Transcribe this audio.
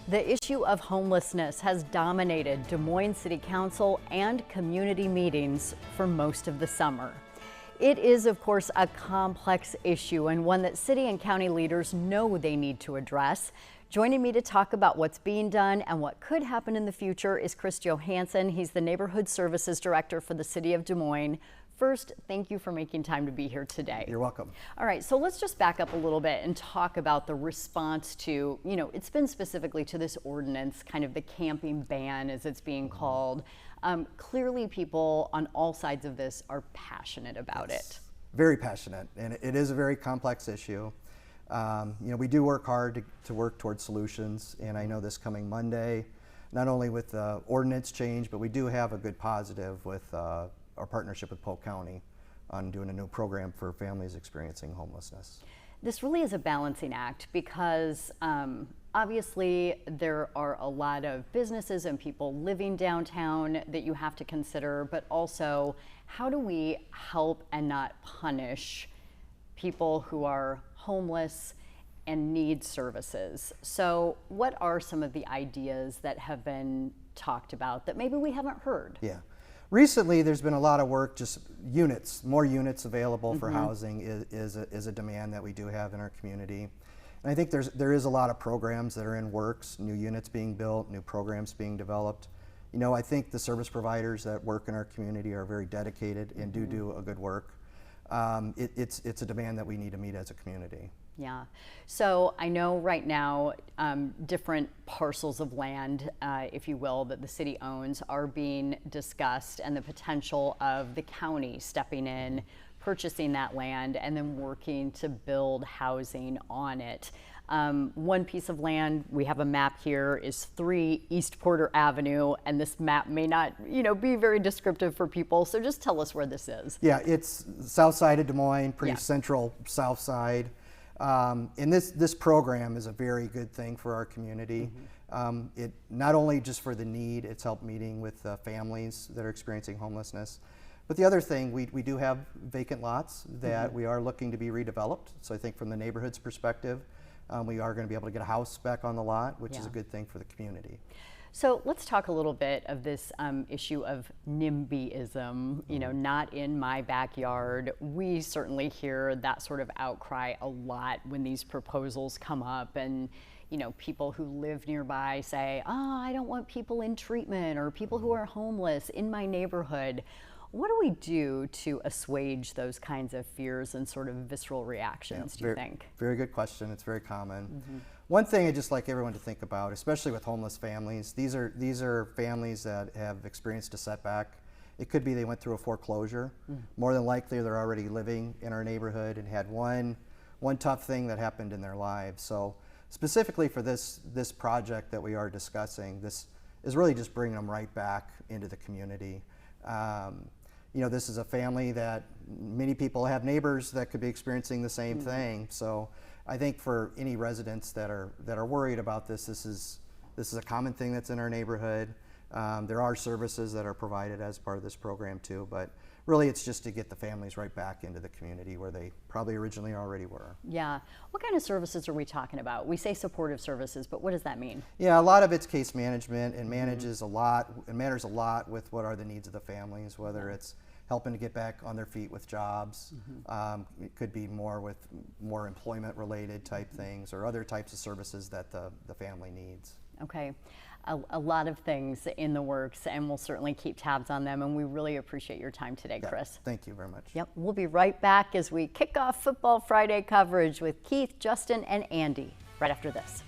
The issue of homelessness has dominated Des Moines City Council and community meetings for most of the summer. It is, of course, a complex issue and one that city and county leaders know they need to address. Joining me to talk about what's being done and what could happen in the future is Chris Johansson. He's the Neighborhood Services Director for the City of Des Moines. First, thank you for making time to be here today. You're welcome. All right, so let's just back up a little bit and talk about the response to, it's been specifically to this ordinance, kind of the camping ban as it's being called. Clearly people on all sides of this are passionate about it. Very passionate, and it is a very complex issue. We do work hard to work towards solutions, and I know this coming Monday, not only with the ordinance change, but we do have a good positive with our partnership with Polk County on doing a new program for families experiencing homelessness. This really is a balancing act because obviously there are a lot of businesses and people living downtown that you have to consider, but also how do we help and not punish people who are homeless and need services? So what are some of the ideas that have been talked about that maybe we haven't heard? Yeah. Recently, there's been a lot of work, just more units available for housing is a demand that we do have in our community. And I think there is a lot of programs that are in works, new units being built, new programs being developed. I think the service providers that work in our community are very dedicated and do a good work. It's a demand that we need to meet as a community. Yeah. So I know right now different parcels of land, if you will, that the city owns are being discussed, and the potential of the county stepping in, purchasing that land, and then working to build housing on it. One piece of land, we have a map here, is 3 East Porter Avenue, and this map may not, be very descriptive for people. So just tell us where this is. Yeah, it's south side of Des Moines, pretty central south side. And this program is a very good thing for our community. It not only just for the need, it's helped meeting with families that are experiencing homelessness. But the other thing, we do have vacant lots that we are looking to be redeveloped. So I think from the neighborhood's perspective, we are going to be able to get a house back on the lot, which is a good thing for the community. So let's talk a little bit of this issue of NIMBYism, not in my backyard. We certainly hear that sort of outcry a lot when these proposals come up, and people who live nearby say, I don't want people in treatment or people who are homeless in my neighborhood. What do we do to assuage those kinds of fears and sort of visceral reactions, do you think? Very good question. It's very common. One thing I'd just like everyone to think about, especially with homeless families, these are families that have experienced a setback. It could be they went through a foreclosure. More than likely they're already living in our neighborhood and had one tough thing that happened in their lives. So specifically for this project that we are discussing, this is really just bringing them right back into the community. This is a family that many people have neighbors that could be experiencing the same thing. So I think for any residents that are worried about this is a common thing that's in our neighborhood. There are services that are provided as part of this program too, but really it's just to get the families right back into the community where they probably originally already were. Yeah. What kind of services are we talking about? We say supportive services, but what does that mean? Yeah, a lot of it's case management, and matters a lot with what are the needs of the families, whether it's helping to get back on their feet with jobs. It could be more employment related type things, or other types of services that the family needs. Okay. A lot of things in the works, and we'll certainly keep tabs on them, and we really appreciate your time today, Chris. Thank you very much. Yep, we'll be right back as we kick off Football Friday coverage with Keith, Justin, and Andy right after this.